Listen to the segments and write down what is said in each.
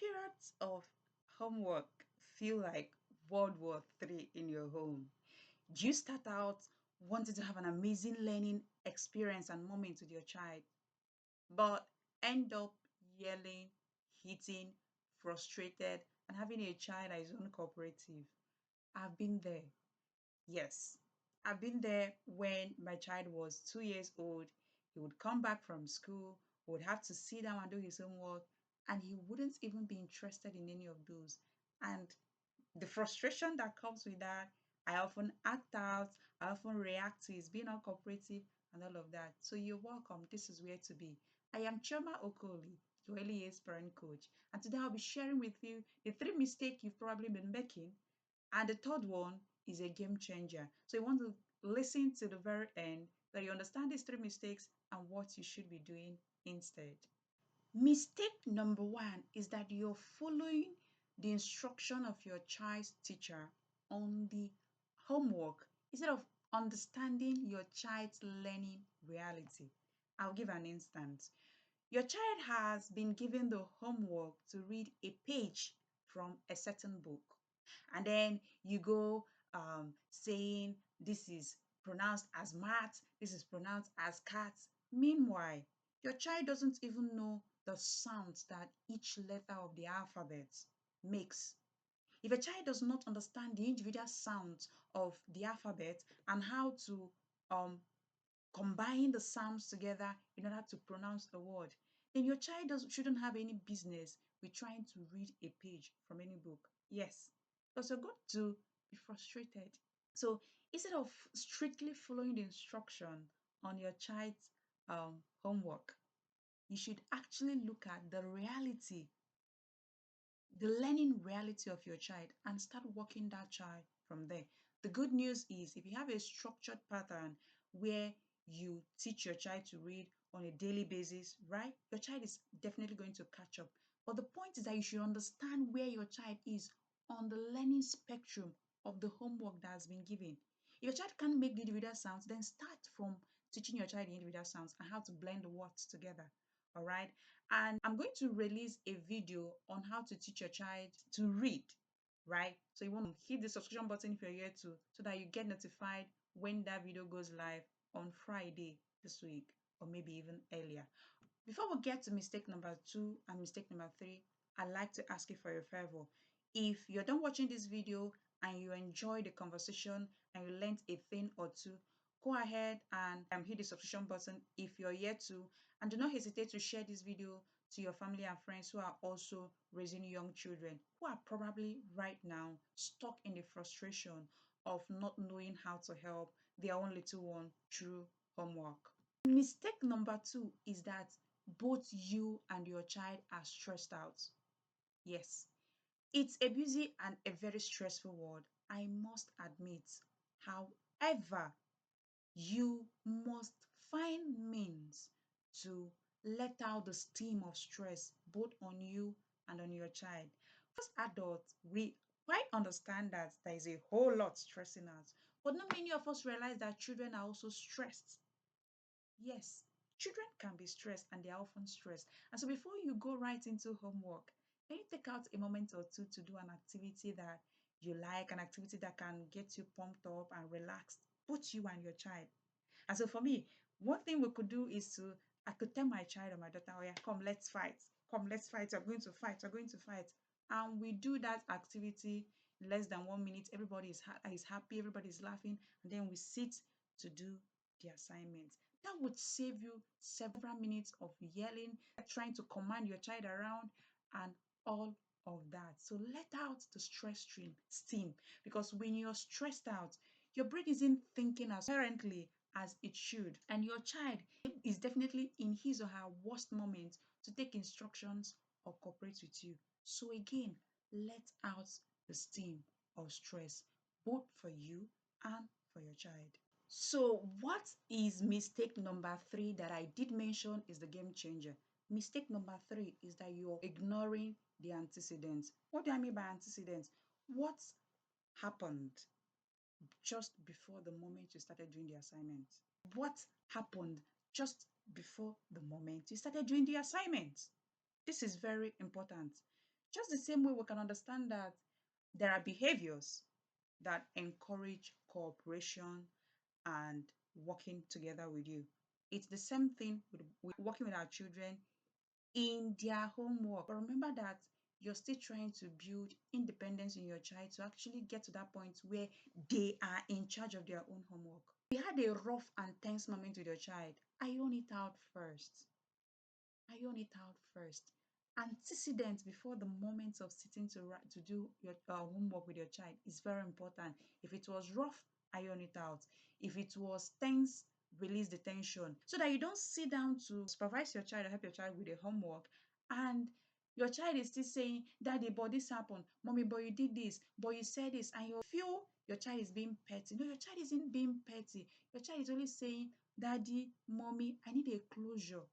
periods of homework feel like World War III in your home? Do you start out wanting to have an amazing learning experience and moment with your child, but end up yelling, hitting, frustrated, and having a child that is uncooperative? I've been there. Yes, I've been there when my child was 2 years old. He would come back from school, would have to sit down and do his homework, and he wouldn't even be interested in any of those. And the frustration that comes with that, I often act out, I often react to his being uncooperative and all of that. So you're welcome. This is where to be. I am Choma Okoli, your early years parent coach, and today I'll be sharing with you the three mistakes you've probably been making, and the third one is a game changer. So you want to listen to the very end that you understand these three mistakes and what you should be doing instead. Mistake number one is that you're following the instruction of your child's teacher on the homework instead of understanding your child's learning reality. I'll give an instance. Your child has been given the homework to read a page from a certain book, and then you go saying this is pronounced as mat, this is pronounced as cat. Meanwhile, your child doesn't even know the sounds that each letter of the alphabet makes. If a child does not understand the individual sounds of the alphabet and how to um, combine the sounds together in order to pronounce a word, then your child shouldn't have any business with trying to read a page from any book. Yes, because you're going to be frustrated. So instead of strictly following the instruction on your child's homework, you should actually look at the reality, the learning reality of your child, and start working that child from there. The good news is if you have a structured pattern where you teach your child to read on a daily basis, right? Your child is definitely going to catch up. But the point is that you should understand where your child is on the learning spectrum of the homework that has been given. If your child can't make the individual sounds, then start from teaching your child the individual sounds and how to blend the words together. All right. And I'm going to release a video on how to teach your child to read, right? So you want to hit the subscription button if you're here to, so that you get notified when that video goes live on Friday this week, or maybe even earlier. Before we get to mistake number two and mistake number three, I'd like to ask you for a favor. If you're done watching this video and you enjoy the conversation and you learned a thing or two, go ahead and hit the subscription button if you're yet to, and do not hesitate to share this video to your family and friends who are also raising young children who are probably right now stuck in the frustration of not knowing how to help their own little one through homework. Mistake number two is that both you and your child are stressed out. Yes, it's a busy and a very stressful world, I must admit. However, you must find means to let out the steam of stress both on you and on your child. As adults, we quite understand that there is a whole lot stressing us, but not many of us realize that children are also stressed. Yes, children can be stressed and they are often stressed. And so before you go right into homework, can you take out a moment or two to do an activity that you like, an activity that can get you pumped up and relaxed, both you and your child? And so for me, one thing we could do is I could tell my child or my daughter, oh yeah, come, let's fight. Come, let's fight. You're going to fight. You're going to fight. And we do that activity in less than 1 minute. Everybody is happy. Everybody is laughing. And then we sit to do the assignment. That would save you several minutes of yelling, trying to command your child around, and all of that. So let out the stress steam, because when you're stressed out, your brain isn't thinking as apparently as it should, and your child is definitely in his or her worst moment to take instructions or cooperate with you. So again, let out the steam of stress, both for you and for your child. So what is mistake number three that I did mention is the game changer? Mistake number three is that you're ignoring the antecedents. What do I mean by antecedents? What happened just before the moment you started doing the assignment? What happened just before the moment you started doing the assignment? This is very important. Just the same way we can understand that there are behaviors that encourage cooperation and working together with you. It's the same thing with working with our children in their homework. But remember that you're still trying to build independence in your child to actually get to that point where they are in charge of their own homework. You had a rough and tense moment with your child. Iron it out first. Iron it out first. Antecedent before the moment of sitting to do your homework with your child is very important. If it was rough, iron it out. If it was tense, release the tension so that you don't sit down to supervise your child or help your child with the homework and your child is still saying, Daddy, but this happened. Mommy, but you did this, but you said this, and you feel your child is being petty. No, your child isn't being petty. Your child is only saying, Daddy, Mommy, I need a closure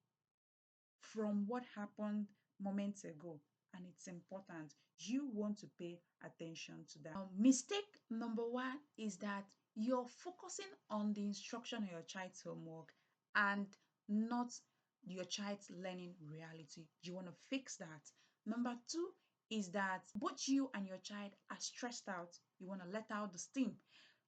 from what happened moments ago, and it's important. You want to pay attention to that. Mistake number one is that you're focusing on the instruction of your child's homework and not your child's learning reality. You want to fix that. Number two is that both you and your child are stressed out. You want to let out the steam.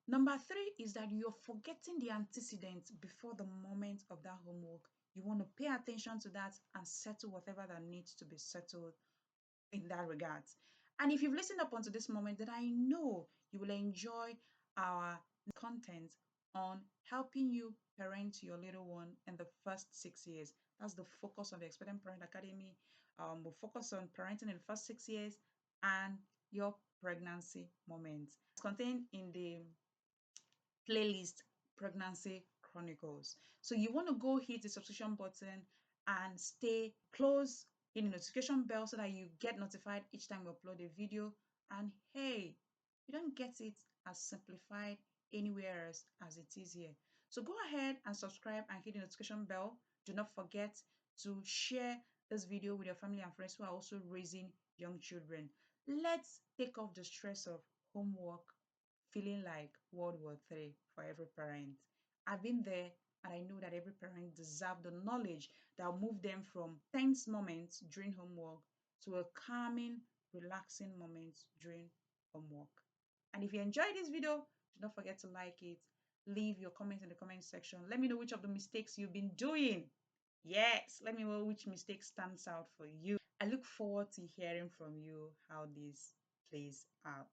Number three is that you're forgetting the antecedents before the moment of that homework. You want to pay attention to that and settle whatever that needs to be settled in that regard. And if you've listened up until this moment, then I know you will enjoy our content on helping you parent your little one in the first 6 years. That's the focus of the Expectant Parent Academy. We'll focus on parenting in the first 6 years and your pregnancy moment. It's contained in the playlist Pregnancy Chronicles. So you want to go hit the subscription button and stay close in the notification bell so that you get notified each time we upload a video. And hey, you don't get it as simplified anywhere else as it is here. So go ahead and subscribe and hit the notification bell. Do not forget to share this video with your family and friends who are also raising young children. Let's take off the stress of homework feeling like World War III for every parent. I've been there and I know that every parent deserves the knowledge that will move them from tense moments during homework to a calming, relaxing moment during homework. And if you enjoyed this video, do not forget to like it. Leave your comments in the comment section. Let me know which of the mistakes you've been doing. Yes, let me know which mistake stands out for you. I look forward to hearing from you how this plays out.